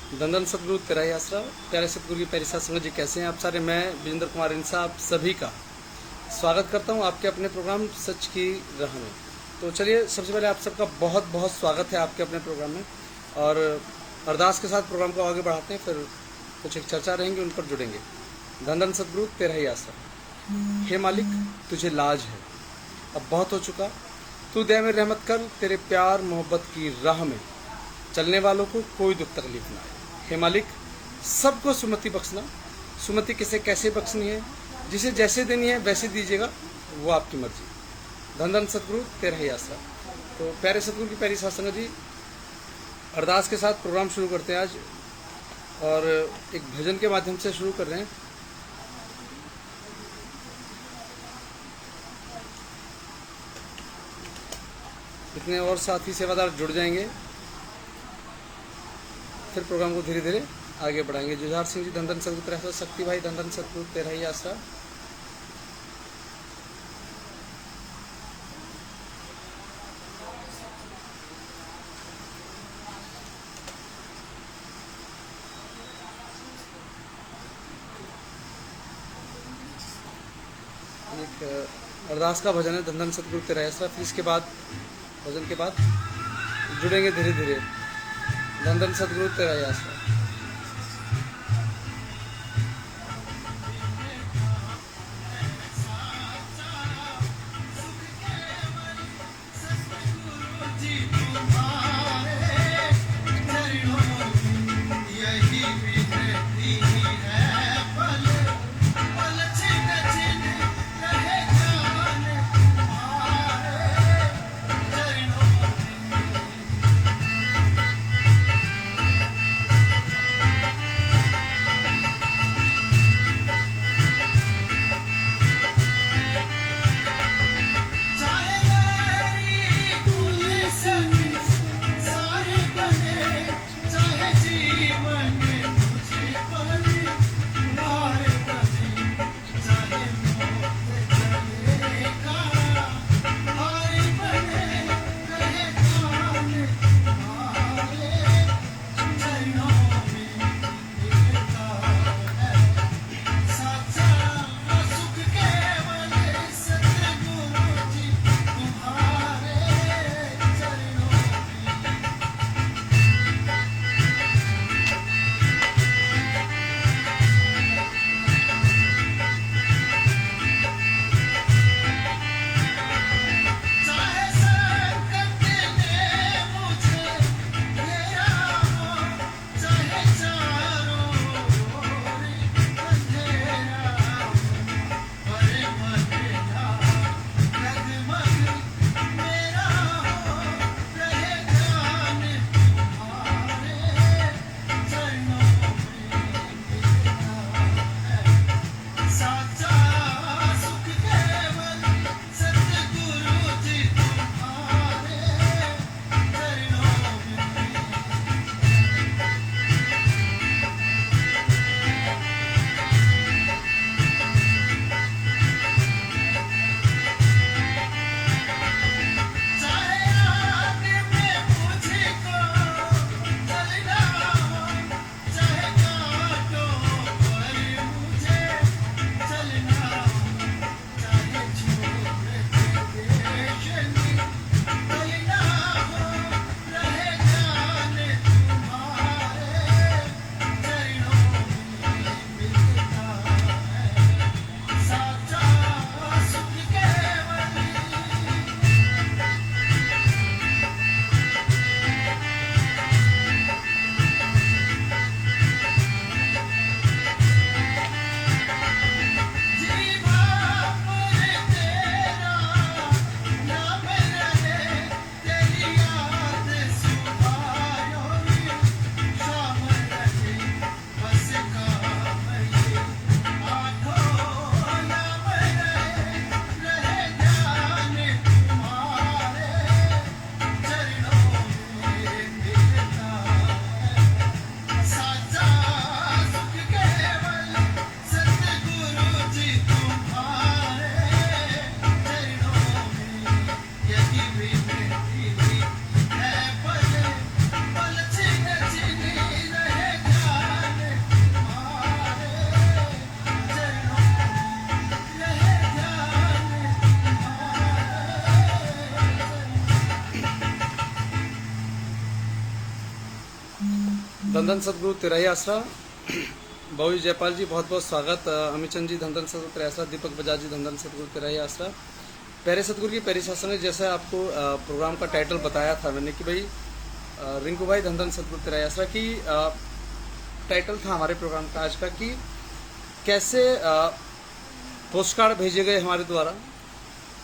धन सतगुरु तेरा ही आसरा। प्यारे सतगुरु की प्यारी सात संगत जी, कैसे हैं आप सारे। मैं विजेंद्र कुमार इंसा आप सभी का स्वागत करता हूं आपके अपने प्रोग्राम सच की राह में। तो चलिए, सबसे पहले आप सबका बहुत बहुत स्वागत है आपके अपने प्रोग्राम में, और अरदास के साथ प्रोग्राम को आगे बढ़ाते हैं। फिर कुछ एक चर्चा रहेंगी, उन पर जुड़ेंगे। धन सतगुरु तेरा ही आसरा। हे मालिक, तुझे लाज है, अब बहुत हो चुका। तू दया में रहमत कर, तेरे प्यार मोहब्बत की राह में चलने वालों को कोई दुख तकलीफ ना आए। हे मालिक, सबको सुमति बख्शना। सुमति किसे कैसे बख्शनी है, जिसे जैसे देनी है वैसे दीजिएगा, वो आपकी मर्जी। धन सतगुरु तेरा ही आसरा। तो प्यारे सतगुरु की प्यारी सात संगत जी, अरदास के साथ प्रोग्राम शुरू करते हैं आज, और एक भजन के माध्यम से शुरू कर रहे हैं। इतने और साथी सेवादार जुड़ जाएंगे, फिर प्रोग्राम को धीरे धीरे आगे बढ़ाएंगे। जुझार सिंह जी, धन सतगुरु तेरा आसरा। शक्ति भाई, धन सतगुरु तेरा ही आसरा। एक अरदास का भजन है, धन सतगुरु तेरा ही आसरा। फिर इसके बाद भजन के बाद जुड़ेंगे धीरे धीरे। धन सतगुरु तेरा ही आसरा। धन धन सदगुरु तिराही आसरा। बाबू जयपाल जी बहुत बहुत स्वागत। अमित चंद जी धन धन सदगुरु तिराही आसरा। दीपक बजाज जी धन धन सदगुरु तिराही आसरा। प्यारे सदगुरु की प्यारी शासन ने जैसे आपको प्रोग्राम का टाइटल बताया था मैंने कि भाई रिंकू भाई धन धन सदगुरु तिराही आसरा की टाइटल था हमारे प्रोग्राम का आज का कि कैसे पोस्ट कार्ड भेजे गए हमारे द्वारा,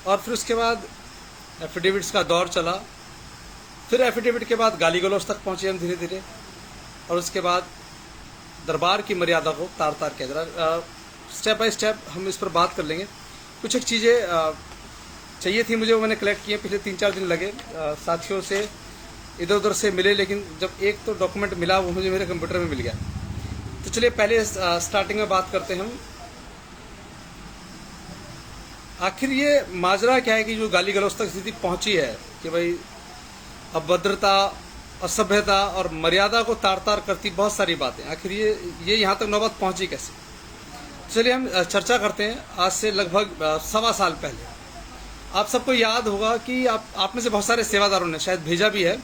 और फिर उसके बाद एफिडेविट्स का दौर चला। फिर एफिडेविट के बाद गाली गलौज तक पहुंचे हम धीरे धीरे, और उसके बाद दरबार की मर्यादा को तार तार किया जा रहा। स्टेप बाय स्टेप हम इस पर बात कर लेंगे। कुछ एक चीज़ें चाहिए थी मुझे, वो मैंने कलेक्ट किए। पिछले 3-4 दिन लगे, साथियों से इधर उधर से मिले, लेकिन जब एक तो डॉक्यूमेंट मिला वो मुझे मेरे कंप्यूटर में मिल गया। तो चलिए पहले स्टार्टिंग में बात करते हैं हम। आखिर ये माजरा क्या है कि जो गाली गलौज तक स्थिति पहुंची है कि भाई अभद्रता, असभ्यता और मर्यादा को तार तार करती बहुत सारी बातें, आखिर ये यहाँ तक नौबत पहुंची कैसे? चलिए हम चर्चा करते हैं। आज से लगभग 1.25 साल पहले आप सबको याद होगा कि आप में से बहुत सारे सेवादारों ने शायद भेजा भी है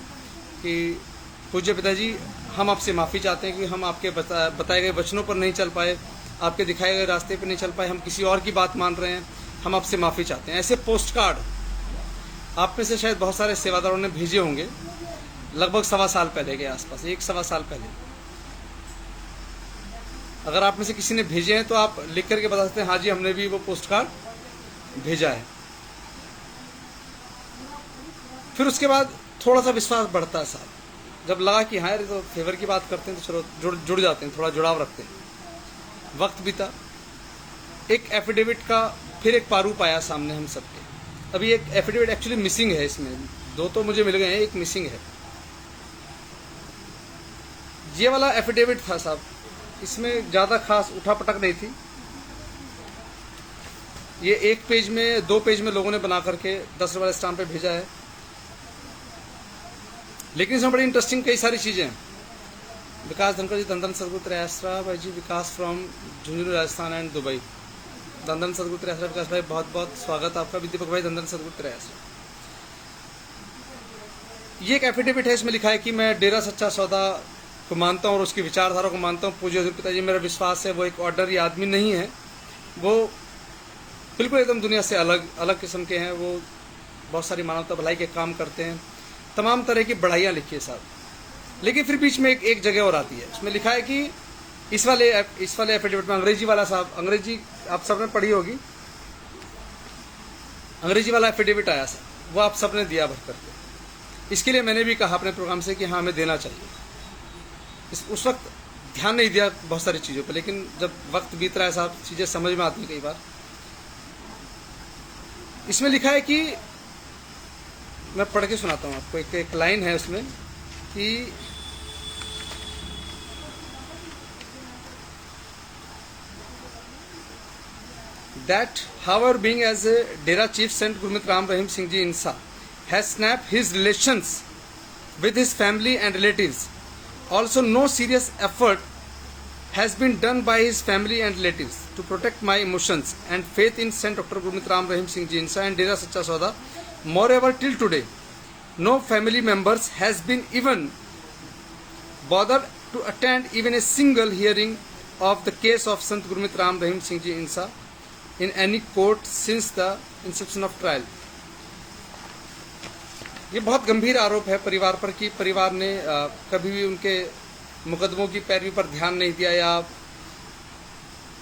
कि पूज्य पिताजी हम आपसे माफ़ी चाहते हैं कि हम आपके बताए गए वचनों पर नहीं चल पाए, आपके दिखाए गए रास्ते पर नहीं चल पाए, हम किसी और की बात मान रहे हैं, हम आपसे माफ़ी चाहते हैं। ऐसे पोस्ट कार्ड आप में से शायद बहुत सारे सेवादारों ने भेजे होंगे लगभग 1.25 साल पहले के आसपास, 1-1.25 साल पहले। अगर आप में से किसी ने भेजे हैं तो आप लिख करके बता सकते हैं हाँ जी हमने भी वो पोस्ट कार्ड भेजा है। फिर उसके बाद थोड़ा सा विश्वास बढ़ता है साहब, जब लगा कि हाँ यार तो फेवर की बात करते हैं तो चलो जुड़ जाते हैं, थोड़ा जुड़ाव रखते हैं। वक्त बीता, एक एफिडेविट का फिर एक प्रारूप आया सामने हम सबके। अभी एक एफिडेविट एक्चुअली मिसिंग है, इसमें 2 तो मुझे मिल गए हैं, एक मिसिंग है। ये वाला एफिडेविट था साहब, इसमें ज़्यादा खास उठापटक नहीं थी। ये 1 पेज में 2 पेज में लोगों ने बना करके 10 रुपये स्टाम्प पे भेजा है, लेकिन इसमें बड़ी इंटरेस्टिंग कई सारी चीज़ें हैं। विकास धनकर जी धन धन सदगुरु तिराही आसरा। भाई जी Vikas from Jhunjhunu Rajasthan and Dubai. धन धन सदगुरु तिराही आसरा। विकास भाई बहुत बहुत स्वागत आपका भी। दीपक भाई धन धन सदगुरु तिराही आसरा। ये एक एफिडेविट है, इसमें लिखा है कि मैं डेरा सच्चा सौदा को मानता हूँ और उसकी विचारधारा को मानता हूँ। पूज्य हजूर पिताजी मेरा विश्वास है वो एक ऑर्डनरी आदमी नहीं है, वो बिल्कुल एकदम दुनिया से अलग किस्म के हैं। वो बहुत सारी मानवता भलाई के काम करते हैं, तमाम तरह की बढ़ाइयाँ लिखी है साहब। लेकिन फिर बीच में एक जगह और आती है, उसमें लिखा है कि इस वाले एफिडेविट में अंग्रेजी वाला साहब, अंग्रेजी आप सबने पढ़ी होगी, अंग्रेजी वाला एफिडेविट आया साहब, वो आप सबने दिया भर करके। इसके लिए मैंने भी कहा अपने प्रोग्राम से कि हाँ हमें देना चाहिए। उस वक्त ध्यान नहीं दिया बहुत सारी चीज़ों पर, लेकिन जब वक्त बीत रहा है साहब चीज़ें समझ में आती हैं कई बार। इसमें लिखा है कि मैं पढ़ के सुनाता हूँ आपको। एक लाइन है उसमें कि that however being as a Dera chief Saint Gurmeet Ram Rahim Singh Ji Insa has snapped his relations with his family and relatives. Also no serious effort has been done by his family and relatives to protect my emotions and faith in Saint Dr. Gurmeet Ram Rahim Singh Ji Insa and Dera Sacha Sauda. Moreover, till today, no family members has been even bothered to attend even a single hearing of the case of Sant Gurmeet Ram Rahim Singh Ji Insa in any court since the inception of trial. ये बहुत गंभीर आरोप है परिवार पर कि परिवार ने कभी भी उनके मुकदमों की पैरवी पर ध्यान नहीं दिया या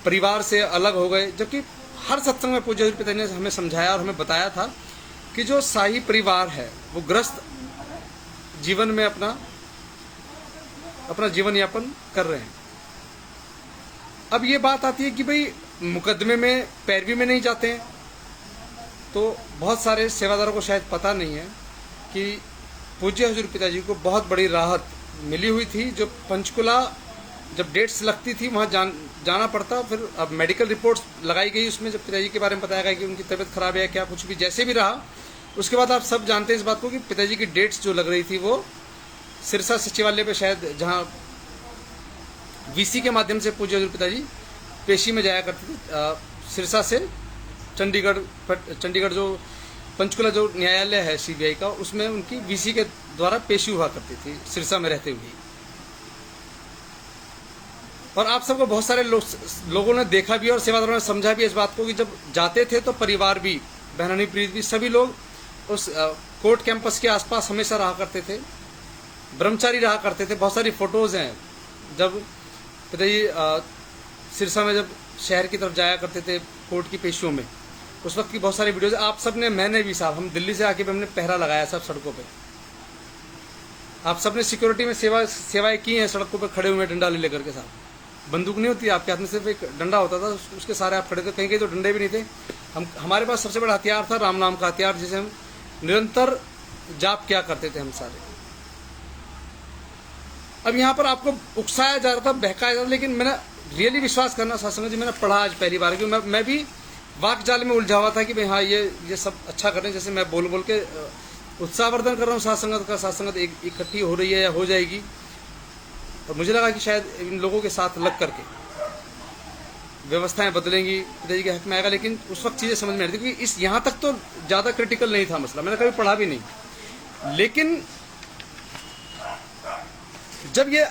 परिवार से अलग हो गए। जबकि हर सत्संग में पूज्य पिताजी ने हमें समझाया और हमें बताया था कि जो शाही परिवार है वो ग्रस्त जीवन में अपना जीवन यापन कर रहे हैं। अब ये बात आती है कि भाई मुकदमे में पैरवी में नहीं जाते हैं, तो बहुत सारे सेवादारों को शायद पता नहीं है कि पूज्य हजूर पिताजी को बहुत बड़ी राहत मिली हुई थी। जो पंचकुला जब डेट्स लगती थी वहाँ जाना पड़ता, फिर अब मेडिकल रिपोर्ट्स लगाई गई उसमें, जब पिताजी के बारे में बताया गया कि उनकी तबीयत खराब है क्या कुछ भी जैसे भी रहा, उसके बाद आप सब जानते हैं इस बात को कि पिताजी की डेट्स जो लग रही थी वो सिरसा सचिवालय पे, शायद जहाँ वीसी के माध्यम से पूज्य हजूर पिताजी पेशी में जाया करते थे। सिरसा से चंडीगढ़ जो पंचकुला जो न्यायालय है सीबीआई का, उसमें उनकी वीसी के द्वारा पेशी हुआ करती थी सिरसा में रहते हुए। और आप सबको बहुत सारे लोगों ने देखा भी और सेवादारों ने समझा भी इस बात को कि जब जाते थे तो परिवार भी, बहनानी प्रीत भी, सभी लोग उस कोर्ट कैंपस के आसपास हमेशा रहा करते थे, ब्रह्मचारी रहा करते थे। बहुत सारी फोटोज हैं जब पिताजी सिरसा में जब शहर की तरफ जाया करते थे कोर्ट की पेशियों में, उस वक्त की बहुत सारी वीडियोज आप सब ने, मैंने भी साहब, हम दिल्ली से आके भी हमने पहरा लगाया सब सड़कों पे। आप सब ने सिक्योरिटी में सेवाएं की हैं, सड़कों पे खड़े हुए डंडा ले लेकर के साहब। बंदूक नहीं होती आपके हाथ में, सिर्फ एक डंडा होता था, उसके सारे आप खड़े थे। कहीं कहीं तो डंडे भी नहीं थे। हमारे पास सबसे बड़ा हथियार था राम नाम का हथियार, जिसे हम निरंतर जाप किया करते थे हम सारे। अब यहाँ पर आपको उकसाया जा रहा था, बहकाया जा रहा था, लेकिन मैंने रियली विश्वास करना सासंग जी, मैंने पढ़ा आज पहली बार, क्योंकि मैं भी वाक जाल में उलझा हुआ था कि भाई हाँ ये सब अच्छा कर रहे हैं। जैसे मैं बोल बोल के उत्साहवर्धन कर रहा हूँ सासंगत का, सासंगत इकट्ठी हो रही है या हो जाएगी, और मुझे लगा कि शायद इन लोगों के साथ लग करके व्यवस्थाएं बदलेंगी, पिताजी के हक में आएगा। लेकिन उस वक्त चीज़ें समझ में आ रही थी, क्योंकि इस यहाँ तक तो ज़्यादा क्रिटिकल नहीं था मसला, मैंने कभी पढ़ा भी नहीं। लेकिन जब ये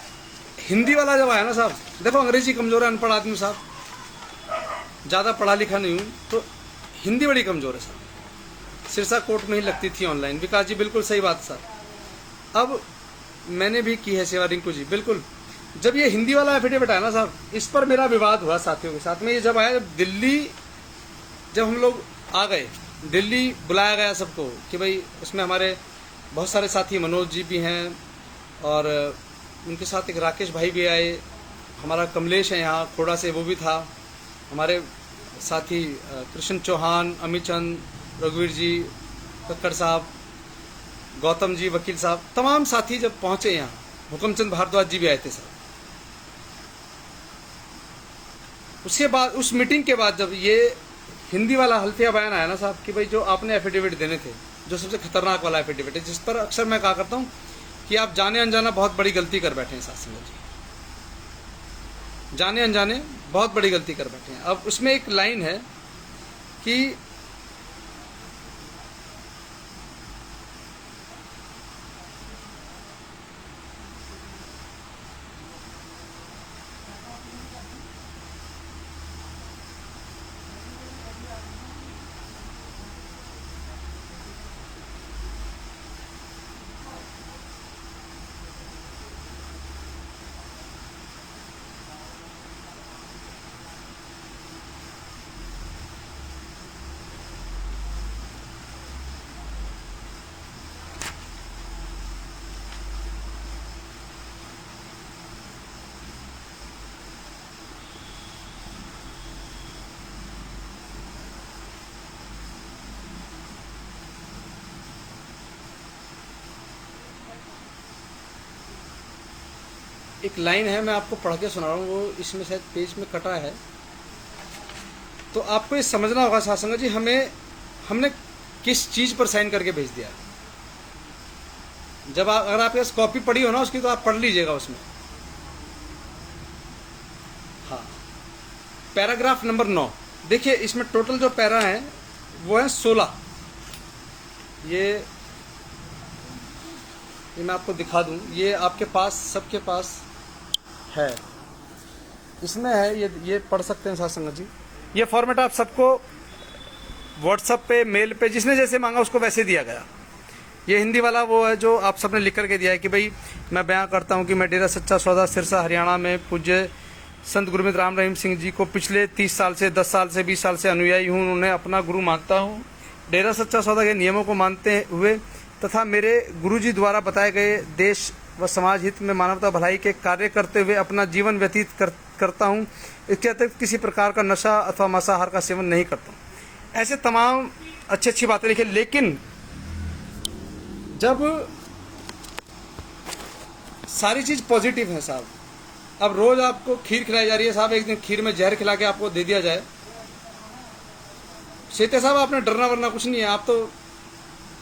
हिंदी वाला जब आया ना साहब, देखो अंग्रेजी कमज़ोर है, अनपढ़ आदमी साहब, ज़्यादा पढ़ा लिखा नहीं हूँ, तो हिंदी बड़ी कमज़ोर है साहब। सिरसा कोर्ट में ही लगती थी ऑनलाइन। विकास जी बिल्कुल सही बात साहब। अब मैंने भी की है सेवा, रिंकू जी बिल्कुल। जब ये हिंदी वाला एफिडेविट आया ना साहब, इस पर मेरा विवाद हुआ साथियों के साथ में। ये जब आया, दिल्ली जब हम लोग आ गए, दिल्ली बुलाया गया सबको कि भाई उसमें हमारे बहुत सारे साथी, मनोज जी भी हैं और उनके साथ एक राकेश भाई भी आए, हमारा कमलेश है यहाँ खोड़ा से, वो भी था, हमारे साथी कृष्ण चौहान, अमित चंद, रघुवीर जी, कक्कड़ साहब, गौतम जी, वकील साहब, तमाम साथी जब पहुंचे यहाँ, हुकमचंद भारद्वाज जी भी आए थे साहब। उसके बाद, उस मीटिंग के बाद जब ये हिंदी वाला हल्फिया बयान आया ना साहब कि भाई जो आपने एफिडेविट देने थे, जो सबसे खतरनाक वाला एफिडेविट है, जिस पर अक्सर मैं कहा करता हूँ कि आप जाने अनजाना बहुत बड़ी गलती कर बैठे हैं साथ जी, जाने अनजाने बहुत बड़ी गलती कर बैठे हैं। अब उसमें एक लाइन है कि एक लाइन है, मैं आपको पढ़ के सुना रहा हूँ, वो इसमें शायद पेज में कटा है, तो आपको ये समझना होगा सासंग जी, हमने किस चीज़ पर साइन करके भेज दिया। जब अगर आपके पास कॉपी पड़ी हो ना उसकी, तो आप पढ़ लीजिएगा उसमें। हाँ, पैराग्राफ नंबर 9 देखिए, इसमें टोटल जो पैरा हैं वो है 16। ये मैं आपको दिखा दूं, ये आपके पास, सबके पास है, इसमें है, ये पढ़ सकते हैं सासंग जी। ये फॉर्मेट आप सबको व्हाट्सएप पे, मेल पे, जिसने जैसे मांगा उसको वैसे दिया गया। ये हिंदी वाला वो है जो आप सबने लिख करके दिया है कि भाई मैं बयां करता हूं कि मैं डेरा सच्चा सौदा सिरसा हरियाणा में पूज्य संत गुरमीत राम रहीम सिंह जी को पिछले 30 साल से, 10 साल से, 20 साल से अनुयायी हूँ, उन्हें अपना गुरु मानता हूँ। डेरा सच्चा सौदा के नियमों को मानते हुए तथा मेरे गुरुजी द्वारा बताए गए देश व समाज हित में मानवता भलाई के कार्य करते हुए अपना जीवन व्यतीत करता हूँ। इसके अतिरिक्त किसी प्रकार का नशा अथवा मांसाहार का सेवन नहीं करता हूँ। ऐसे तमाम अच्छी अच्छी बातें लिखी। लेकिन जब सारी चीज़ पॉजिटिव है साहब, अब रोज आपको खीर खिलाई जा रही है साहब, एक दिन खीर में जहर खिला के आपको दे दिया जाए, शेते साहब आपने डरना वरना कुछ नहीं है। आप तो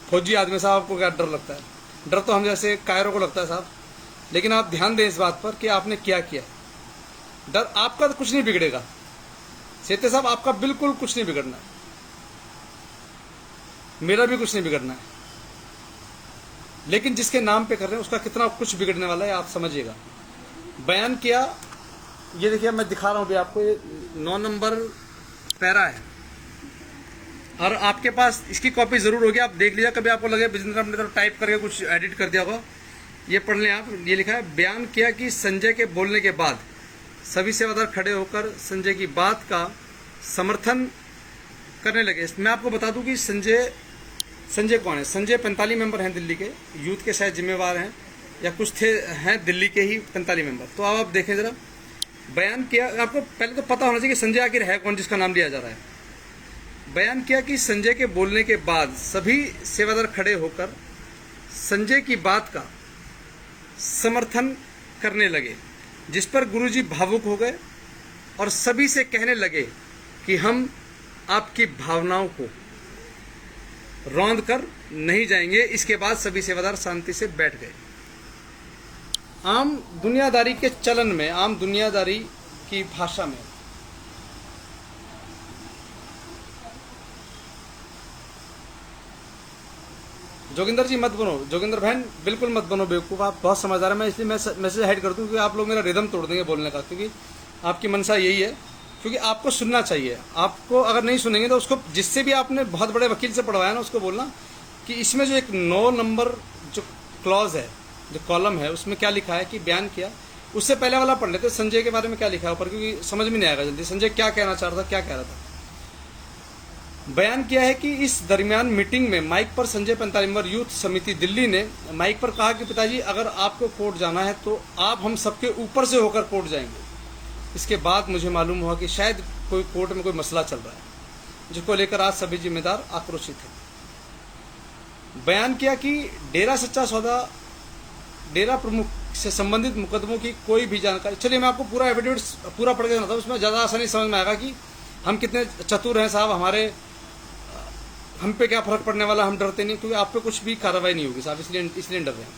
फौजी आदमी साहब, आपको क्या डर लगता है? डर तो हम जैसे कायरों को लगता है साहब। लेकिन आप ध्यान दें इस बात पर कि आपने क्या किया। डर आपका तो कुछ नहीं बिगड़ेगा शेते साहब, आपका बिल्कुल कुछ नहीं बिगड़ना है, मेरा भी कुछ नहीं बिगड़ना है। लेकिन जिसके नाम पे कर रहे हैं उसका कितना कुछ बिगड़ने वाला है आप समझिएगा। बयान किया ये देखिए मैं दिखा रहा हूँ अभी आपको, ये 9 नंबर पैरा है और आपके पास इसकी कॉपी जरूर होगी, आप देख लीजिए, कभी आपको लगे विजेंद्र अपने तरफ टाइप करके कुछ एडिट कर दिया होगा, ये पढ़ लें आप। ये लिखा है, बयान किया कि संजय के बोलने के बाद सभी सेवादार खड़े होकर संजय की बात का समर्थन करने लगे। मैं आपको बता दूं कि संजय कौन है। संजय 45 मेंबर हैं दिल्ली के, यूथ के शायद जिम्मेवार हैं या कुछ थे, हैं दिल्ली के ही 45 मेंबर। तो अब आप देखें जरा, बयान किया, आपको पहले तो पता होना चाहिए कि संजय आखिर है कौन जिसका नाम लिया जा रहा है। बयान किया कि संजय के बोलने के बाद सभी सेवादार खड़े होकर संजय की बात का समर्थन करने लगे, जिस पर गुरुजी भावुक हो गए और सभी से कहने लगे कि हम आपकी भावनाओं को रौंद कर नहीं जाएंगे। इसके बाद सभी सेवादार शांति से बैठ गए। आम दुनियादारी के चलन में, आम दुनियादारी की भाषा में, जोगिंदर जी मत बनो, जोगिंदर बहन बिल्कुल मत बनो बेवकूफ़, आप बहुत समझदार है। मैं इसलिए मैसेज हाइड कर दूं क्योंकि आप लोग मेरा रिदम तोड़ देंगे बोलने का, क्योंकि आपकी मनसा यही है। क्योंकि आपको सुनना चाहिए, आपको अगर नहीं सुनेंगे तो उसको, जिससे भी आपने बहुत बड़े वकील से पढ़वाया ना, उसको बोलना कि इसमें जो एक 9 नंबर जो क्लॉज है, जो कॉलम है, उसमें क्या लिखा है कि बयान किया। उससे पहले वाला पढ़ लेते संजय के बारे में क्या लिखा है ऊपर, क्योंकि समझ में नहीं आएगा जल्दी संजय क्या कहना चाह रहा था, क्या कह रहा था। बयान किया है कि इस दरमियान मीटिंग में माइक पर संजय 45 मेंबर यूथ समिति दिल्ली ने माइक पर कहा कि पिताजी अगर आपको कोर्ट जाना है तो आप हम सबके ऊपर से होकर कोर्ट जाएंगे। इसके बाद मुझे मालूम हुआ कि शायद कोई कोर्ट में कोई मसला चल रहा है, जिसको लेकर आज सभी जिम्मेदार आक्रोशित हैं। बयान किया कि डेरा सच्चा सौदा, डेरा प्रमुख से संबंधित मुकदमों की कोई भी जानकारी, चलिए मैं आपको पूरा एफिडेविट पूरा पढ़ के सुनाता हूँ, उसमें ज़्यादा आसानी समझ में आएगा कि हम कितने चतुर हैं साहब, हम पे क्या फर्क पड़ने वाला, हम डरते नहीं, क्योंकि आप पे कुछ भी कार्रवाई नहीं होगी साहब, इसलिए डर रहे हैं।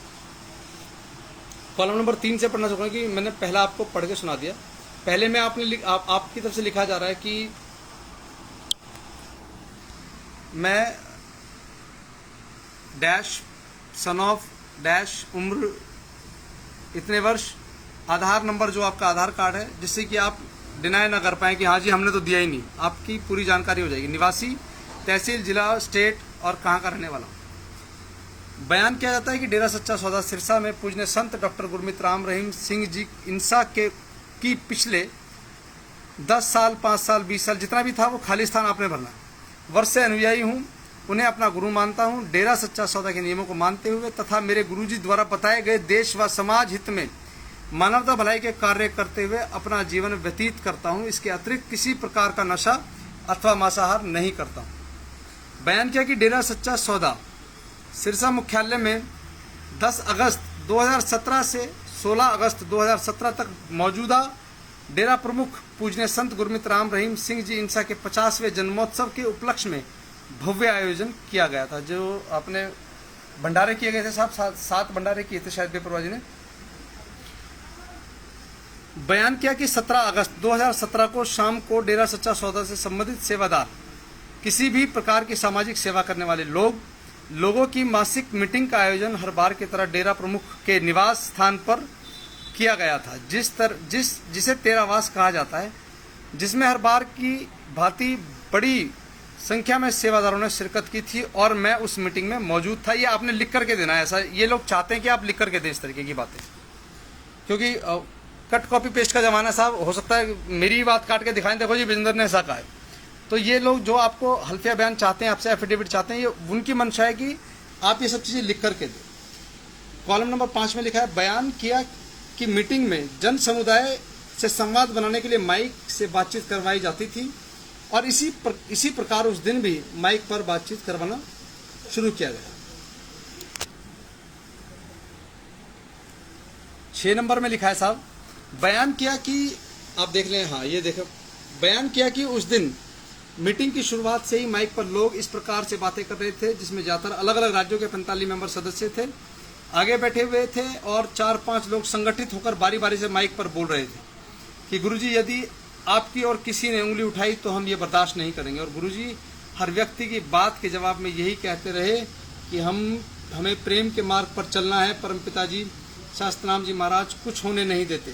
कॉलम नंबर 3 से पढ़ना चाहूँगा कि मैंने पहला आपको पढ़ के सुना दिया। पहले में आपकी तरफ से लिखा जा रहा है कि मैं डैश सन ऑफ डैश उम्र इतने वर्ष, आधार नंबर जो आपका आधार कार्ड है, जिससे कि आप डिनाई ना कर पाए कि हाँ जी हमने तो दिया ही नहीं, आपकी पूरी जानकारी हो जाएगी। निवासी, तहसील, जिला, स्टेट और कहाँ का रहने वाला। बयान किया जाता है कि डेरा सच्चा सौदा सिरसा में पूजनीय संत डॉक्टर गुरमीत राम रहीम सिंह जी इंसा की पिछले 10 साल, 5 साल, 20 साल जितना भी था वो खाली स्थान आपने भरना। वर्ष से अनुयायी हूँ, उन्हें अपना गुरु मानता हूँ, डेरा सच्चा सौदा के नियमों को मानते हुए तथा मेरे गुरुजी द्वारा बताए गए देश व समाज हित में मानवता भलाई के कार्य करते हुए अपना जीवन व्यतीत करता हूँ। इसके अतिरिक्त किसी प्रकार का नशा अथवा मांसाहार नहीं करता हूँ। बयान किया कि डेरा सच्चा सौदा सिरसा मुख्यालय में 10 अगस्त 2017 से 16 अगस्त 2017 तक मौजूदा डेरा प्रमुख पूजनीय संत गुरमीत राम रहीम सिंह जी इंसा के 50वें जन्मोत्सव के उपलक्ष्य में भव्य आयोजन किया गया था। जो आपने भंडारे किए गए थे साहब, 7 भंडारे किए थे शायद बेपरवाह जी ने। बयान किया कि 17 अगस्त 2017 को शाम को डेरा सच्चा सौदा से संबंधित सेवादार, किसी भी प्रकार की सामाजिक सेवा करने वाले लोगों की मासिक मीटिंग का आयोजन हर बार की तरह डेरा प्रमुख के निवास स्थान पर किया गया था, जिसे तेरावास कहा जाता है, जिसमें हर बार की भांति बड़ी संख्या में सेवादारों ने शिरकत की थी और मैं उस मीटिंग में मौजूद था। ये आपने लिख करके देना है, ऐसा ये लोग चाहते हैं कि आप लिख करके दें इस तरीके की बातें, क्योंकि कट कॉपी पेस्ट का जमाना साहब, हो सकता है मेरी बात काट के दिखाएं, देखो जी विजेंद्र ने ऐसा कहा है। तो ये लोग जो आपको हल्फिया बयान चाहते हैं, आपसे एफिडेविट चाहते हैं, ये उनकी मंशा है कि आप ये सब चीज़ें लिख करके दें। कॉलम नंबर 5 में लिखा है, बयान किया कि मीटिंग में जन समुदाय से संवाद बनाने के लिए माइक से बातचीत करवाई जाती थी और इसी प्रकार उस दिन भी माइक पर बातचीत करवाना शुरू किया गया। 6 नंबर में लिखा है साहब, बयान किया कि आप देख लें, हाँ ये देखो, बयान किया कि उस दिन मीटिंग की शुरुआत से ही माइक पर लोग इस प्रकार से बातें कर रहे थे, जिसमें ज़्यादातर अलग अलग राज्यों के 45 मेंबर सदस्य थे, आगे बैठे हुए थे और 4-5 लोग संगठित होकर बारी बारी से माइक पर बोल रहे थे कि गुरुजी यदि आपकी और किसी ने उंगली उठाई तो हम ये बर्दाश्त नहीं करेंगे। और गुरुजी हर व्यक्ति की बात के जवाब में यही कहते रहे कि हमें प्रेम के मार्ग पर चलना है, परमपिता जी शास्त्रनाम जी महाराज कुछ होने नहीं देते।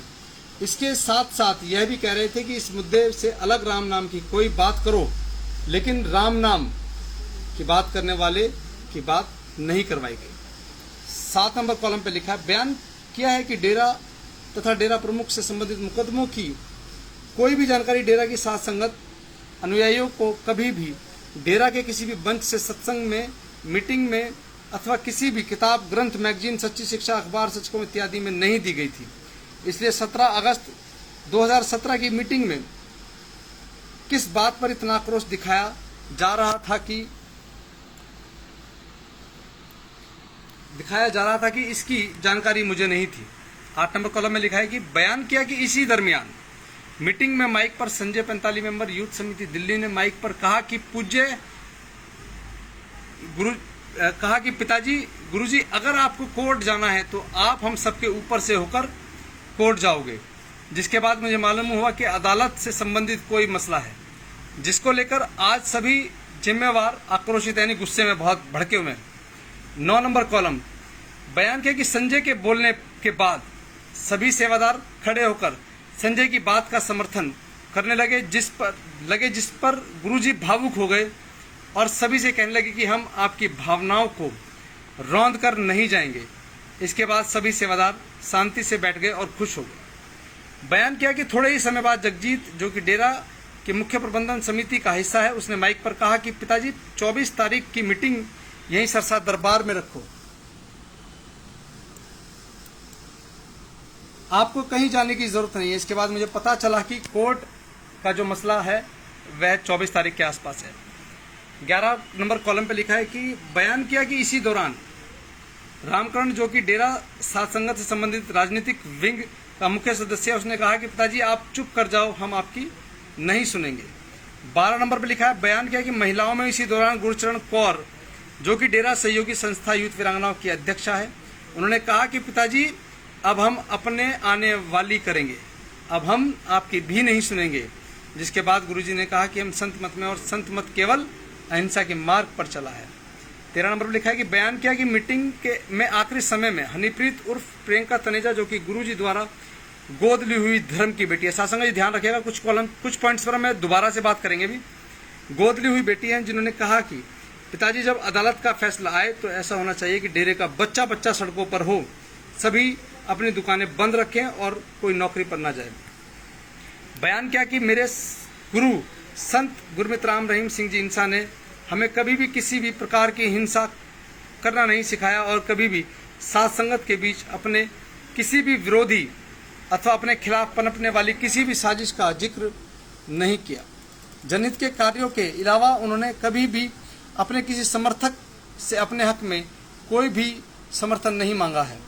इसके साथ साथ यह भी कह रहे थे कि इस मुद्दे से अलग राम नाम की कोई बात करो, लेकिन राम नाम की बात करने वाले की बात नहीं करवाई गई। 7 नंबर कॉलम पे लिखा है, बयान किया है कि डेरा तथा डेरा प्रमुख से संबंधित मुकदमों की कोई भी जानकारी डेरा की साथ संगत अनुयायियों को कभी भी डेरा के किसी भी मंच से सत्संग में, मीटिंग में अथवा किसी भी किताब, ग्रंथ, मैगजीन, सच्ची शिक्षा, अखबार, सचकों इत्यादि में नहीं दी गई थी। इसलिए 17 अगस्त 2017 की मीटिंग में किस बात पर इतना आक्रोश दिखाया जा रहा था कि इसकी जानकारी मुझे नहीं थी। 8 नंबर कॉलम में लिखा है कि बयान किया कि इसी दरमियान मीटिंग में माइक पर संजय 45 मेंबर यूथ समिति दिल्ली ने माइक पर कहा कि पिताजी, गुरुजी, अगर आपको कोर्ट जाना है तो आप हम सबके ऊपर से होकर कोर्ट जाओगे। जिसके बाद मुझे मालूम हुआ कि अदालत से संबंधित कोई मसला है, जिसको लेकर आज सभी जिम्मेवार आक्रोशित यानी गुस्से में बहुत भड़के हुए हैं। 9 नंबर कॉलम, बयान किया कि संजय के बोलने के बाद सभी सेवादार खड़े होकर संजय की बात का समर्थन करने लगे, जिस पर गुरुजी भावुक हो गए और सभी से कहने लगे कि हम आपकी भावनाओं को रौंद कर नहीं जाएंगे। इसके बाद सभी सेवादार शांति से बैठ गए और खुश हो गए। बयान किया कि थोड़े ही समय बाद जगजीत, जो कि डेरा की मुख्य प्रबंधन समिति का हिस्सा है, उसने माइक पर कहा कि पिताजी 24 तारीख की मीटिंग यहीं सरसा दरबार में रखो, आपको कहीं जाने की जरूरत नहीं है। इसके बाद मुझे पता चला कि कोर्ट का जो मसला है वह 24 तारीख के आसपास है। 11 नंबर कॉलम पे लिखा है कि बयान किया कि इसी दौरान रामकरण, जो कि डेरा साथ संगत से संबंधित राजनीतिक विंग का मुख्य सदस्य है, उसने कहा कि पिताजी आप चुप कर जाओ, हम आपकी नहीं सुनेंगे। 12 नंबर पे लिखा है, बयान किया कि महिलाओं में इसी दौरान गुरचरण कौर, जो कि डेरा सहयोगी संस्था यूथ वीरांगनाओं की अध्यक्षा है, उन्होंने कहा कि पिताजी अब हम अपने आने वाली करेंगे, अब हम आपकी भी नहीं सुनेंगे। जिसके बाद गुरुजी ने कहा कि हम संत मत में, और संत मत केवल अहिंसा के मार्ग पर चला है। 13 नंबर पर लिखा है कि बयान किया कि मीटिंग में आखिरी समय में हनीप्रीत उर्फ प्रियंका तनेजा, जो कि गुरुजी द्वारा गोद ली हुई धर्म की बेटी है, सासंग जी ध्यान रखिएगा, कुछ पॉइंट्स पर मैं दोबारा से बात करेंगे भी, गोद ली हुई बेटी है, जिन्होंने कहा कि पिताजी जब अदालत का फैसला आए तो ऐसा होना चाहिए कि डेरे का बच्चा बच्चा सड़कों पर हो, सभी अपनी दुकानें बंद रखें और कोई नौकरी पर ना जाए। बयान किया कि मेरे गुरु संत गुरमीत राम रहीम सिंह जी इंसा ने हमें कभी भी किसी भी प्रकार की हिंसा करना नहीं सिखाया और कभी भी साथ संगत के बीच अपने किसी भी विरोधी अथवा अपने खिलाफ पनपने वाली किसी भी साजिश का जिक्र नहीं किया। जनहित के कार्यों के अलावा उन्होंने कभी भी अपने किसी समर्थक से अपने हक में कोई भी समर्थन नहीं मांगा है।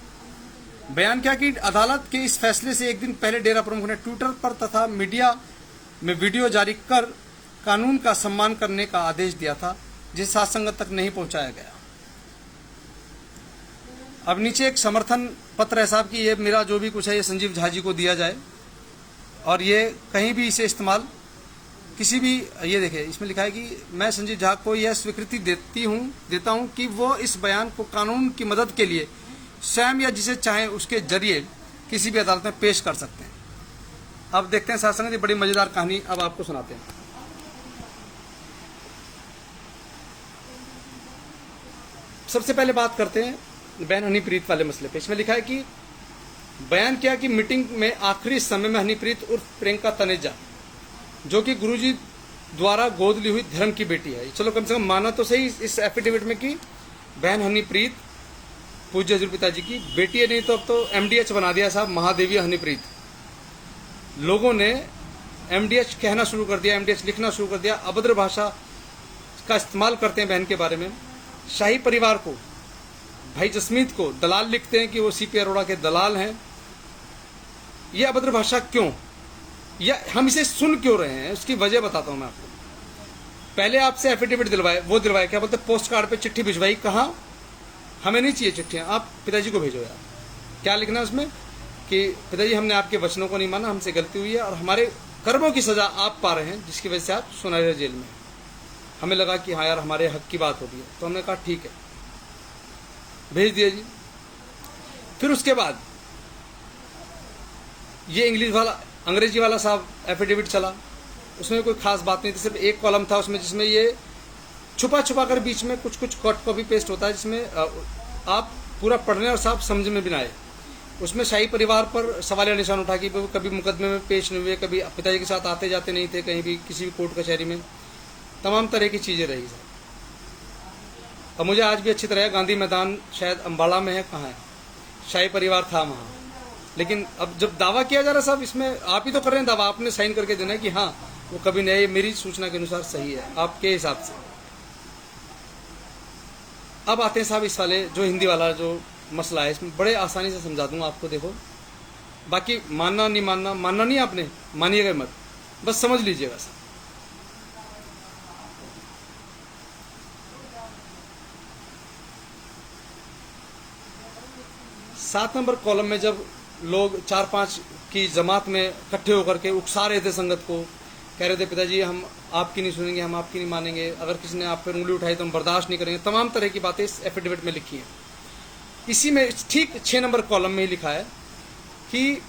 बयान किया कि अदालत के इस फैसले से एक दिन पहले डेरा प्रमुख ने ट्विटर पर तथा मीडिया में वीडियो जारी कर कानून का सम्मान करने का आदेश दिया था, जिसे साथ संगत तक नहीं पहुंचाया गया। अब नीचे एक समर्थन पत्र है साहब कि ये मेरा जो भी कुछ है ये संजीव झा जी को दिया जाए, और ये कहीं भी इसे इस्तेमाल किसी भी, ये देखिए इसमें लिखा है कि मैं संजीव झा को यह स्वीकृति देता हूं कि वो इस बयान को कानून की मदद के लिए स्वयं या जिसे चाहे उसके जरिए किसी भी अदालत में पेश कर सकते हैं। अब देखते हैं साथ संगत, ये बड़ी मजेदार कहानी अब आपको सुनाते हैं। सबसे पहले बात करते हैं बहन हनीप्रीत वाले मसले पे। इसमें लिखा है कि बयान किया कि मीटिंग में आखिरी समय में हनीप्रीत उर्फ प्रियंका तनेजा, जो कि गुरुजी द्वारा गोद ली हुई धर्म की बेटी है, चलो कम से कम माना तो सही इस एफिडेविट में कि बहन हनीप्रीत पूज्य हजूर पिताजी की बेटी है, नहीं तो अब तो एमडीएच बना दिया साहब, महादेवी हनीप्रीत। लोगों ने एमडीएच कहना शुरू कर दिया, एमडीएच लिखना शुरू कर दिया, अभद्र भाषा का इस्तेमाल करते हैं बहन के बारे में। शाही परिवार को, भाई जसमीत को दलाल लिखते हैं कि वो सीपी अरोड़ा के दलाल हैं। ये अभद्र भाषा क्यों, या हम इसे सुन क्यों रहे हैं, उसकी वजह बताता हूं मैं आपको। पहले आपसे एफिडेविट दिलवाए, क्या बोलते, पोस्ट कार्ड पे चिट्ठी भिजवाई, कहा हमें नहीं चाहिए चिट्ठियां, आप पिताजी को भेजो यार। क्या लिखना है उसमें कि पिताजी हमने आपके वचनों को नहीं माना, हमसे गलती हुई है और हमारे कर्मों की सजा आप पा रहे हैं, जिसकी वजह से आप सुनहरे जेल में। हमें लगा कि हाँ यार हमारे हक की बात होती है, तो हमने कहा ठीक है, भेज दिया जी। फिर उसके बाद ये इंग्लिश वाला अंग्रेजी वाला साहब एफिडेविट चला, उसमें कोई खास बात नहीं थी, सिर्फ एक कॉलम था उसमें जिसमें ये छुपा छुपा कर बीच में कुछ कुछ कट कॉपी पेस्ट होता है, जिसमें आप पूरा पढ़ने और साफ समझ में भी ना आए। उसमें शाही परिवार पर सवालिया निशान उठा कि वो कभी मुकदमे में पेश नहीं हुए, कभी पिताजी के साथ आते जाते नहीं थे कहीं भी, किसी भी कोर्ट कचहरी में, तमाम तरह की चीज़ें रही सर। अब मुझे आज भी अच्छी तरह गांधी मैदान शायद अम्बाड़ा में है, कहाँ है, शाही परिवार था वहाँ। लेकिन अब जब दावा किया जा रहा है साहब, इसमें आप ही तो कर रहे हैं दावा, आपने साइन करके देना है कि हाँ वो कभी नहीं, मेरी सूचना के अनुसार सही है आपके हिसाब से। अब आते हैं साहब इस वाले जो हिंदी वाला जो मसला है, इसमें बड़े आसानी से समझा दूंगा आपको। देखो, बाकी मानना नहीं मानना, मानना नहीं आपने, मानिएगा मत, बस समझ लीजिएगा साहब। 7 नंबर कॉलम में जब लोग 4-5 की जमात में इकट्ठे होकर के उकसा रहे थे संगत को, कह रहे थे पिताजी हम आपकी नहीं सुनेंगे, हम आपकी नहीं मानेंगे, अगर किसी ने आप पर उंगली उठाई तो हम बर्दाश्त नहीं करेंगे, तमाम तरह की बातें इस एफिडेविट में लिखी हैं। इसी में ठीक 6 नंबर कॉलम में ही लिखा है कि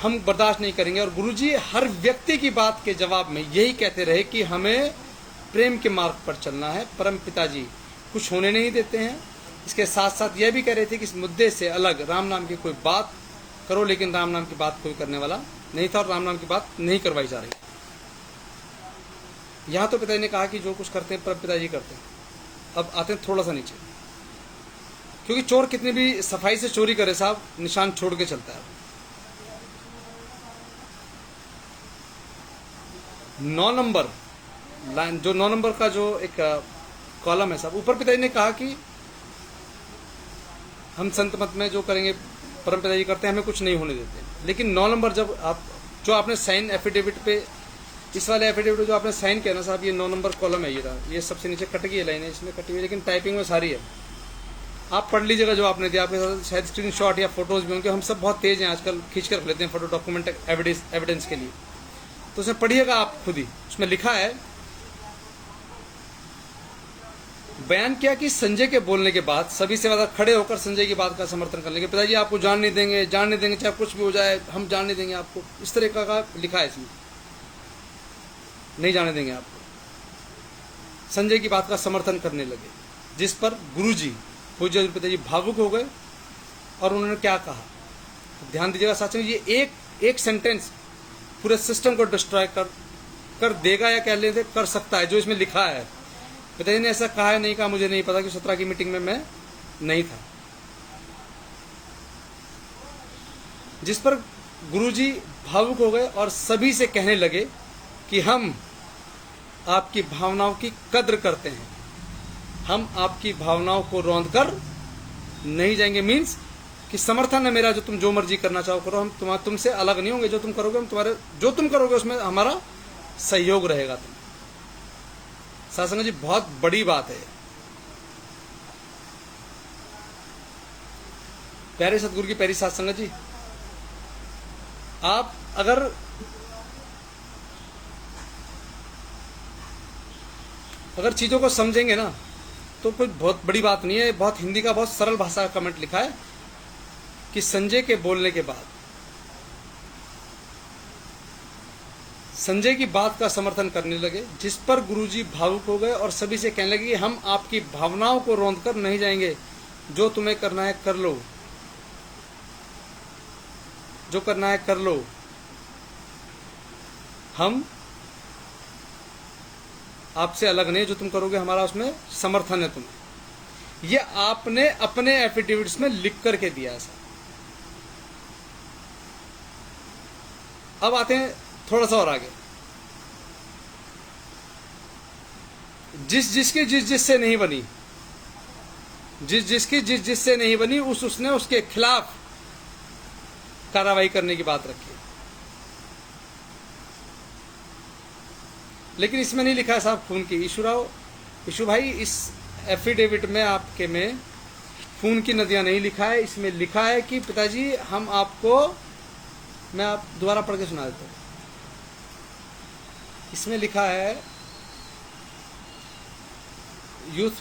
हम बर्दाश्त नहीं करेंगे, और गुरुजी हर व्यक्ति की बात के जवाब में यही कहते रहे कि हमें प्रेम के मार्ग पर चलना है, परम पिताजी कुछ होने नहीं देते हैं। इसके साथ साथ यह भी कह रहे थे कि इस मुद्दे से अलग राम नाम की कोई बात करो, लेकिन राम नाम की बात कोई करने वाला नहीं था और राम नाम की बात नहीं करवाई जा रही। यहाँ तो पिताजी ने कहा कि जो कुछ करते हैं परम पिताजी करते हैं। अब आते हैं थोड़ा सा नीचे, क्योंकि चोर कितनी भी सफाई से चोरी करे साहब, निशान छोड़ के चलता है। 9 नंबर लाइन, जो 9 नंबर का जो एक कॉलम है साहब, ऊपर पिताजी ने कहा कि हम संत मत में जो करेंगे परम पिताजी करते हैं, हमें कुछ नहीं होने देते। लेकिन 9 नंबर जब आप जो आपने साइन एफिडेविट पे, इस वाले एफिडेविट जो आपने साइन किया ना साहब, ये 9 नंबर कॉलम है, ये सबसे नीचे कट गई लाइन है, इसमें कटी हुई, लेकिन टाइपिंग में सारी है। आप पढ़ लीजिएगा जो आपने दिया, आपके साथ शायद स्क्रीनशॉट या फोटोज भी होंगे, हम सब बहुत तेज हैं आजकल, खींच कर लेते हैं फोटो डॉक्यूमेंट एविडेंस के लिए, तो उसमें पढ़िएगा आप खुद ही। उसमें लिखा है, बयान किया कि संजय के बोलने के बाद सभी सेवादार खड़े होकर संजय की बात का समर्थन कर लेंगे। पिताजी आपको जान नहीं देंगे, जान नहीं देंगे, चाहे कुछ भी हो जाए, हम जान नहीं देंगे आपको, इस तरह का लिखा है इसमें, नहीं जाने देंगे आपको। संजय की बात का समर्थन करने लगे, जिस पर गुरुजी पूज्य पिताजी भावुक हो गए और उन्होंने क्या कहा, ध्यान दीजिएगा साथियों, ये एक सेंटेंस पूरे सिस्टम को डिस्ट्रॉय कर देगा, या कह लेते कर सकता है, जो इसमें लिखा है। पिताजी ने ऐसा कहा है, नहीं कहा, मुझे नहीं पता कि 17 की मीटिंग में मैं नहीं था। जिस पर गुरुजी भावुक हो गए और सभी से कहने लगे कि हम आपकी भावनाओं की कद्र करते हैं, हम आपकी भावनाओं को रौंद कर नहीं जाएंगे। मीन्स कि समर्थन है मेरा, जो तुम जो मर्जी करना चाहो करो, हम तुमसे अलग नहीं होंगे, जो तुम करोगे हम जो तुम करोगे उसमें हमारा सहयोग रहेगा। तुम साधु जी, बहुत बड़ी बात है। प्यारे सतगुरु की प्यारी साध संगत जी, आप अगर चीजों को समझेंगे ना तो कोई बहुत बड़ी बात नहीं है। बहुत हिंदी का बहुत सरल भाषा का कमेंट लिखा है कि संजय के बोलने के बाद संजय की बात का समर्थन करने लगे, जिस पर गुरुजी भावुक हो गए और सभी से कहने लगे कि हम आपकी भावनाओं को रौंद कर नहीं जाएंगे, जो तुम्हें करना है कर लो, जो करना है कर लो, हम आपसे अलग नहीं, जो तुम करोगे हमारा उसमें समर्थन है तुम्हें। ये आपने अपने एफिडेविट्स में लिख करके दिया है। अब आते हैं थोड़ा सा और आगे, जिसकी जिससे नहीं बनी, जिसकी जिससे नहीं बनी, उसने उसके खिलाफ कार्रवाई करने की बात रखी। लेकिन इसमें नहीं लिखा है साहब खून की। ईशु भाई, इस एफिडेविट में आपके में खून की नदियां नहीं लिखा है, इसमें लिखा है कि पिताजी हम आपको, मैं आप दोबारा पढ़ के सुना देता हूं। इसमें लिखा है यूथ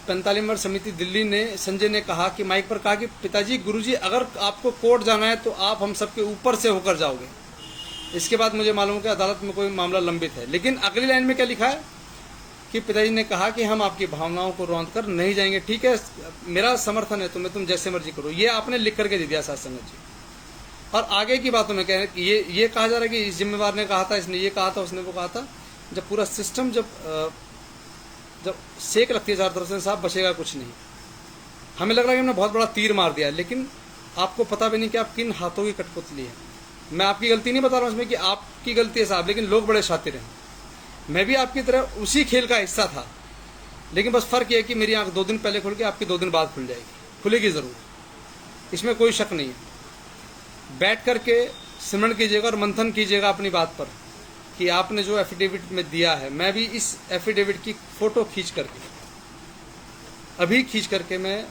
45 नंबर समिति दिल्ली ने संजय ने कहा कि माइक पर कहा कि पिताजी गुरुजी अगर आपको कोर्ट जाना है तो आप हम सबके ऊपर से होकर जाओगे। इसके बाद मुझे मालूम कि अदालत में कोई मामला लंबित है। लेकिन अगली लाइन में क्या लिखा है कि पिताजी ने कहा कि हम आपकी भावनाओं को रौंद कर नहीं जाएंगे। ठीक है, मेरा समर्थन है तुम्हें, तुम जैसे मर्जी करो। ये आपने लिख करके दे दिया साथ संगत जी। और आगे की बातों में कह रहे हैं ये कहा जा रहा है कि इस जिम्मेवार ने कहा था, इसने ये कहा था, उसने वो कहा था। जब पूरा सिस्टम जब सेक लगती है चार तरफ से, साहब बचेगा कुछ नहीं। हमें लग रहा है कि हमने बहुत बड़ा तीर मार दिया, लेकिन आपको पता भी नहीं कि आप किन हाथों की कठपुतली है। मैं आपकी गलती नहीं बता रहा हूँ इसमें कि आपकी गलती है साहब, लेकिन लोग बड़े शातिर हैं। मैं भी आपकी तरह उसी खेल का हिस्सा था, लेकिन बस फर्क ये है कि मेरी आंख 2 दिन पहले खुल के आपकी 2 दिन बाद खुल जाएगी, खुलेगी जरूर, इसमें कोई शक नहीं है। बैठ करके सिमरण कीजिएगा और मंथन कीजिएगा अपनी बात पर कि आपने जो एफिडेविट में दिया है, मैं भी इस एफिडेविट की फोटो खींच करके अभी खींच करके मैं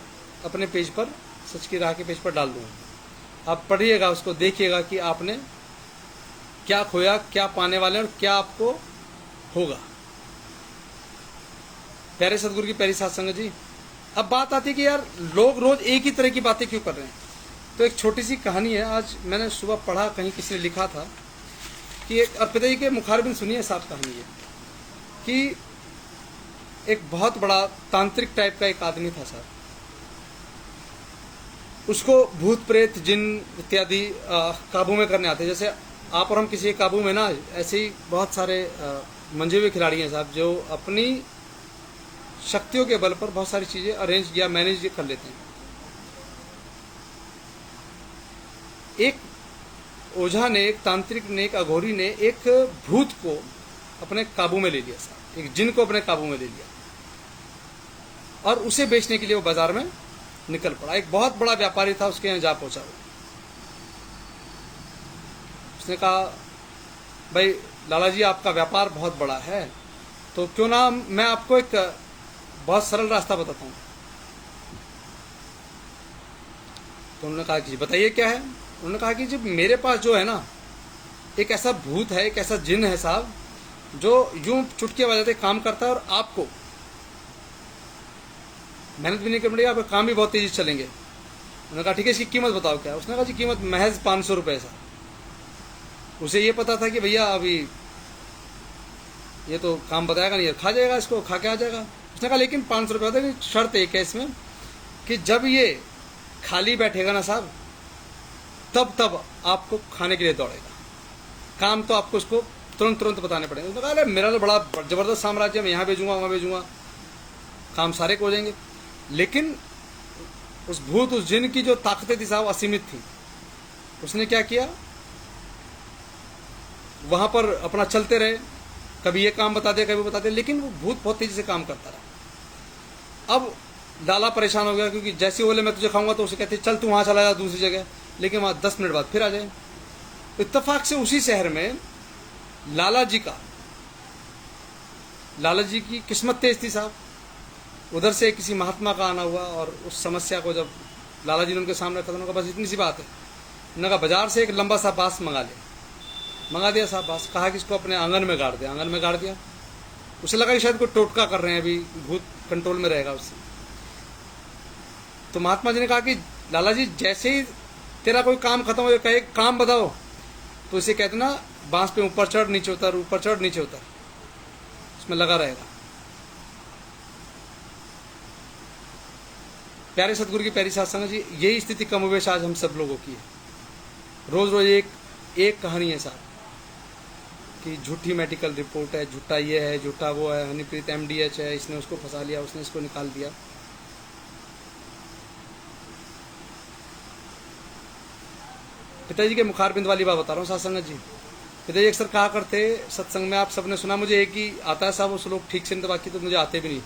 अपने पेज पर, सच की राह के पेज पर डाल दूंगा। आप पढ़िएगा, उसको देखिएगा कि आपने क्या खोया, क्या पाने वाले हैं और क्या आपको होगा। प्यारे सदगुरु की प्यारी साध संगत जी, अब बात आती है कि यार लोग रोज एक ही तरह की बातें क्यों कर रहे हैं। तो एक छोटी सी कहानी है, आज मैंने सुबह पढ़ा, कहीं किसी ने लिखा था कि एक पिताजी के मुखारबिन सुनिए साहब। कहानी है कि एक बहुत बड़ा तांत्रिक टाइप का एक आदमी था साहब, उसको भूत प्रेत जिन इत्यादि काबू में करने आते। जैसे आप और हम किसी काबू में ना, ऐसे ही बहुत सारे मंजे हुए खिलाड़ी हैं साहब, जो अपनी शक्तियों के बल पर बहुत सारी चीजें अरेंज या मैनेज कर लेते हैं। एक ओझा ने, एक तांत्रिक ने, एक अघोरी ने एक भूत को अपने काबू में ले लिया साहब, एक जिन को अपने काबू में ले लिया और उसे बेचने के लिए वो बाजार में निकल पड़ा। एक बहुत बड़ा व्यापारी था, उसके यहाँ जा पहुंचा वो। उसने कहा, भाई लाला जी आपका व्यापार बहुत बड़ा है, तो क्यों ना मैं आपको एक बहुत सरल रास्ता बताता हूं। तो उन्होंने कहा कि बताइए क्या है। उन्होंने कहा कि जब मेरे पास जो है ना, एक ऐसा भूत है, एक ऐसा जिन है साहब, जो यूं चुटकी बजाते काम करता है और आपको मेहनत भी नहीं करनी पड़ेगी, आपका काम भी बहुत तेजी से चलेंगे। उन्होंने कहा ठीक है, इसकी कीमत बताओ क्या है। उसने कहा जी कीमत महज 500 रुपये साहब। उसे ये पता था कि भैया अभी ये तो काम बताएगा नहीं, खा जाएगा, इसको खा के आ जाएगा। उसने कहा लेकिन 500 रुपये होता है, शर्त एक है इसमें कि जब ये खाली बैठेगा ना साहब, तब आपको खाने के लिए दौड़ेगा। काम तो आपको उसको तुरंत बताने पड़ेंगे। उसने कहा अरे मेरा तो बड़ा जबरदस्त साम्राज्य, मैं यहाँ भेजूंगा वहाँ भेजूंगा, काम सारे को हो जाएंगे। लेकिन उस भूत, उस जिन की जो ताकतें थी साहब असीमित थी। उसने क्या किया, वहां पर अपना चलते रहे, कभी ये काम बता दे, कभी बता दे, लेकिन वो भूत बहुत तेजी से काम करता रहा। अब लाला परेशान हो गया, क्योंकि जैसे बोले मैं तुझे खाऊंगा तो उसे कहते चल तू वहां चला जा दूसरी जगह, लेकिन वहां 10 मिनट बाद फिर आ जाए। इत्तेफाक से उसी शहर में लाला जी की किस्मत तेज थी साहब। उधर से किसी महात्मा का आना हुआ और उस समस्या को जब लाला जी ने उनके सामने रखा, उन्होंने कहा बस इतनी सी बात है। उन्होंने कहा बाजार से एक लंबा सा बांस मंगा दिया साहब बांस। कहा कि इसको अपने आंगन में गाड़ दे। आंगन में गाड़ दिया। उसे लगा कि शायद कोई टोटका कर रहे हैं, अभी भूत कंट्रोल में रहेगा उससे। तो महात्मा जी ने कहा कि लाला जी जैसे ही तेरा कोई काम खत्म हो जाए, कहे काम बताओ, तो इसे कहते ना बांस पे ऊपर चढ़ नीचे उतर, ऊपर चढ़ नीचे उतर, उसमें लगा रहेगा। प्यारे सतगुरु की प्यारी साध संगत जी, यही स्थिति कमोवेश आज हम सब लोगों की है। रोज रोज एक कहानी है साहब कि झूठी मेडिकल रिपोर्ट है, झूठा ये है, झूठा वो है, हनीप्रीत MDH है, इसने उसको फंसा लिया, उसने इसको निकाल दिया। पिताजी के मुखारबिंद वाली बात बता रहा हूँ साध संगत जी। पिताजी अक्सर कहा करते सत्संग में, आप सबने सुना, मुझे एक ही आता है साहब वो श्लोक ठीक से, बाकी तो मुझे आते भी नहीं,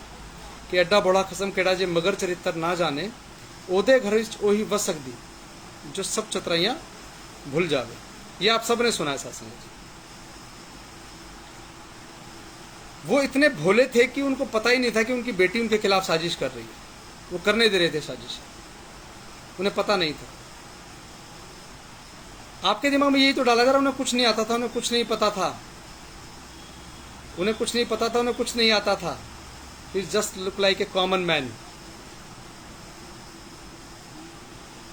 कि अड्डा बोड़ा खसम केड़ा जे मगर चरित्र ना जाने, ओदे घर ओही वस सकदी जो सब चतराइयां भूल जावे। ये आप सबने सुना है साथ संगत जी। वो इतने भोले थे कि उनको पता ही नहीं था कि उनकी बेटी उनके खिलाफ साजिश कर रही है, वो करने दे रहे थे साजिश, उन्हें पता नहीं था। आपके दिमाग में यही तो डाला जा रहा, उन्हें कुछ नहीं आता था, उन्हें कुछ नहीं पता था, उन्हें कुछ नहीं पता था, उन्हें कुछ नहीं आता था। He just look like a common man.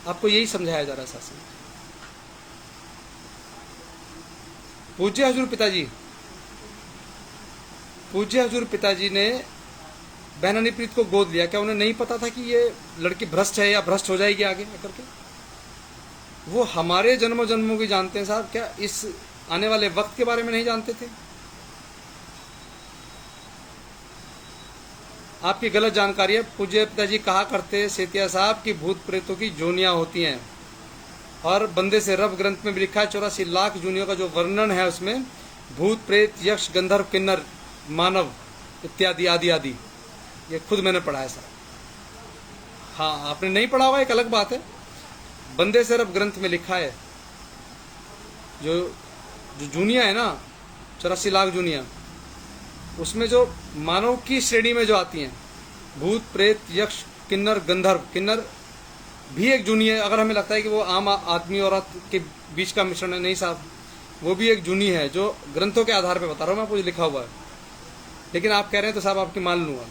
आपको यही समझाया जा रहा है शासन। पूज्य हजूर पिताजी ने बहन हनीप्रीत को गोद लिया। क्या उन्हें नहीं पता था कि ये लड़की भ्रष्ट है या भ्रष्ट हो जाएगी आगे करके? वो हमारे जन्मों जन्मों की जानते हैं साहब, क्या इस आने वाले वक्त के बारे में नहीं जानते थे? आपकी गलत जानकारी है। पूज्य पिताजी कहा करते सेतिया साहब की भूत प्रेतों की जोनियां होती हैं, और बंदे से रब ग्रंथ में भी लिखा है 84 लाख जोनियों का जो वर्णन है उसमें भूत प्रेत यक्ष गंधर्व किन्नर मानव इत्यादि आदि आदि, ये खुद मैंने पढ़ा है साहब। हाँ, आपने नहीं पढ़ा हुआ एक अलग बात है। बंदे से रब ग्रंथ में लिखा है जो जो जूनिया है ना, 84 लाख जूनिया, उसमें जो मानव की श्रेणी में जो आती हैं भूत प्रेत यक्ष किन्नर गंधर्व, किन्नर भी एक जूनी है। अगर हमें लगता है कि वो आम आदमी और औरत के बीच का मिश्रण है, नहीं साहब, वो भी एक जूनी है जो ग्रंथों के आधार पर बता रहा हूँ मैं, आपको लिखा हुआ है। लेकिन आप कह रहे हैं तो साहब आपकी मान लूंगा,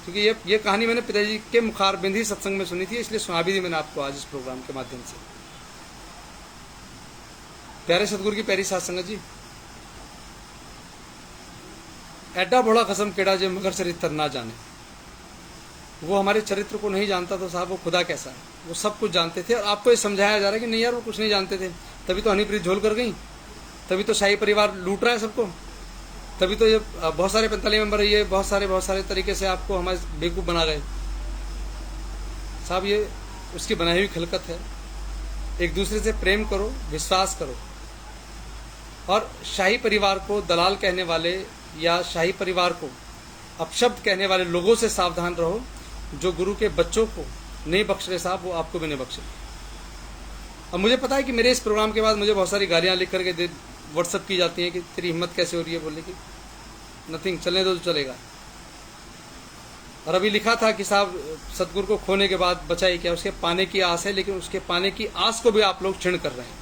क्योंकि ये कहानी मैंने पिताजी के मुखारबिंदी सत्संग में सुनी थी, इसलिए सुना भी दी मैंने आपको आज इस प्रोग्राम के माध्यम से। प्यारे सतगुरु की प्यारी साध संगत जी, एड्डा बड़ा कसम केड़ा जे मगर चरित्र ना जाने। वो हमारे चरित्र को नहीं जानता तो साहब वो खुदा कैसा है? वो सब कुछ जानते थे, और आपको ये समझाया जा रहा है कि नहीं यार वो कुछ नहीं जानते थे, तभी तो हनीप्रीत झोल कर गई, तभी तो शाही परिवार लूट रहा है सबको, तभी तो ये बहुत सारे 45 मेंबर, ये बहुत सारे तरीके से आपको हमारे बेवकूफ़ बना गए साहब। ये उसकी बनाई हुई खिलकत है। एक दूसरे से प्रेम करो, विश्वास करो, और शाही परिवार को दलाल कहने वाले या शाही परिवार को अपशब्द कहने वाले लोगों से सावधान रहो। जो गुरु के बच्चों को नहीं बख्श रहे साहब, वो आपको भी नहीं बख्शे। अब मुझे पता है कि मेरे इस प्रोग्राम के बाद मुझे बहुत सारी गालियां लिख करके व्हाट्सअप की जाती हैं कि तेरी हिम्मत कैसे हो रही है बोलने की। नथिंग, चलने दो तो चलेगा। और अभी लिखा था कि साहब सतगुरु को खोने के बाद बचाई क्या, उसके पाने की आस है, लेकिन उसके पाने की आस को भी आप लोग क्षीण कर रहे हैं।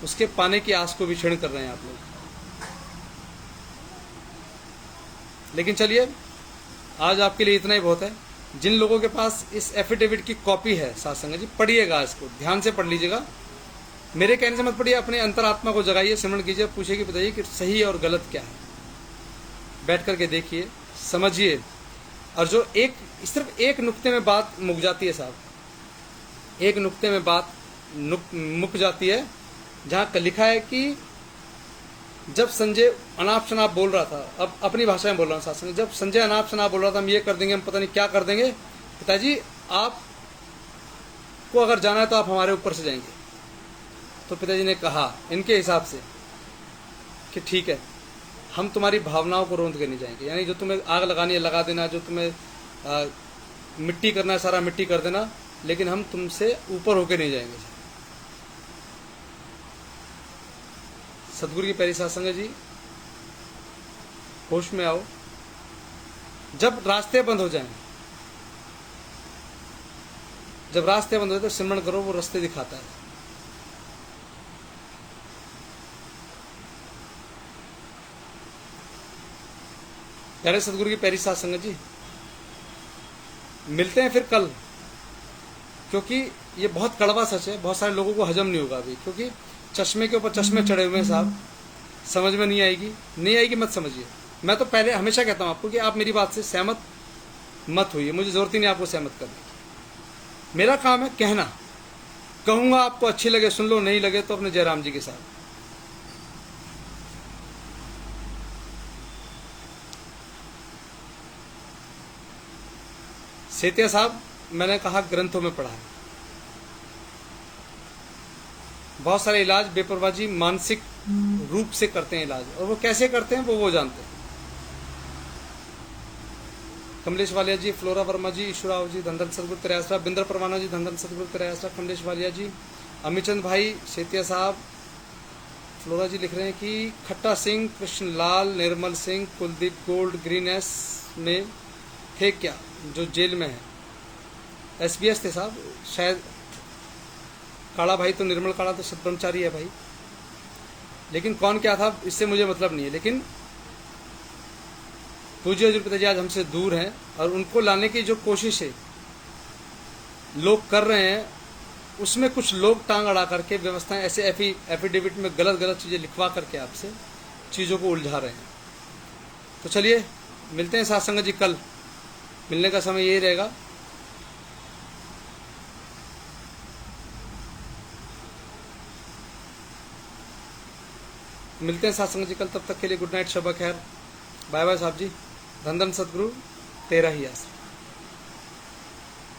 उसके पाने की आस को भी क्षीण कर रहे हैं आप लोग। लेकिन चलिए, आज आपके लिए इतना ही बहुत है। जिन लोगों के पास इस एफिडेविट की कॉपी है साथ संगत जी, पढ़िएगा, इसको ध्यान से पढ़ लीजिएगा। मेरे कहने से मत पढ़िए, अपने अंतरात्मा को जगाइए, सिमरण कीजिए, पूछिए कि बताइए कि सही और गलत क्या है। बैठ करके देखिए, समझिए। और जो सिर्फ एक नुक्ते में बात मुक जाती है साहब, एक नुक्ते में बात मुक जाती है, जहाँ लिखा है कि जब संजय अनाप शनाप बोल रहा था, अब अपनी भाषा में बोल रहा हूँ साथ, जब संजय अनाप शनाप बोल रहा था हम ये कर देंगे, हम पता नहीं क्या कर देंगे, पिताजी आप को अगर जाना है तो आप हमारे ऊपर से जाएंगे। तो पिताजी ने कहा इनके हिसाब से कि ठीक है, हम तुम्हारी भावनाओं को रोंद के नहीं जाएंगे, यानी जो तुम्हें आग लगानी है लगा देना, जो तुम्हें मिट्टी करना है सारा मिट्टी कर देना, लेकिन हम तुमसे ऊपर होके नहीं जाएंगे। सतगुरु की प्यारी साध संगत जी, होश में आओ। जब रास्ते बंद हो जाएं, जब रास्ते बंद हो जाए तो सिमरण करो, वो रास्ते दिखाता है। प्यारे सतगुरु की प्यारी साध संगत जी, मिलते हैं फिर कल, क्योंकि ये बहुत कड़वा सच है, बहुत सारे लोगों को हजम नहीं होगा अभी, क्योंकि चश्मे के ऊपर चश्मे चढ़े हुए हैं साहब। समझ में नहीं आएगी मत समझिए। मैं तो पहले हमेशा कहता हूं आपको कि आप मेरी बात से सहमत मत होइए, मुझे जरूरत ही नहीं आपको सहमत करने की। मेरा काम है कहना, कहूंगा, आपको अच्छी लगे सुन लो, नहीं लगे तो अपने जयराम जी के साथ। सेतिया साहब, मैंने कहा ग्रंथों में पढ़ा है, बहुत सारे इलाज बेपरवाही मानसिक रूप से करते हैं इलाज, और वो कैसे करते हैं वो जानते हैं। कमलेश वालिया जी, फ्लोरा वर्मा जी, ईश्वराव जी, धन धन सतगुरु तेरे आसरा, बिंदर परवाना जी, धन धन सतगुरु तेरे आसरा, कमलेश वालिया जी, अमिचंद भाई, सेतिया साहब, फ्लोरा जी लिख रहे हैं कि Khatta Singh, Krishna Lal, Nirmal Singh, Kuldeep gold green S में थे क्या, जो जेल में है? SBS थे साहब शायद। काला भाई तो निर्मल काला तो सतब्रह्मचारी है भाई, लेकिन कौन क्या था इससे मुझे मतलब नहीं है। लेकिन पूज्य हजूर पिताजी आज हमसे दूर हैं और उनको लाने की जो कोशिश है लोग कर रहे हैं, उसमें कुछ लोग टांग अड़ा करके व्यवस्थाएं ऐसे एफिडेविट में गलत गलत चीज़ें लिखवा करके आपसे चीज़ों को उलझा रहे हैं। तो चलिए मिलते हैं साथ संगत जी, कल मिलने का समय यही रहेगा। मिलते हैं साथ संगत जी कल, तब तक के लिए गुड नाइट, शब खैर, बाय बाय साहब जी। धन धन सतगुरु तेरा ही आसरा।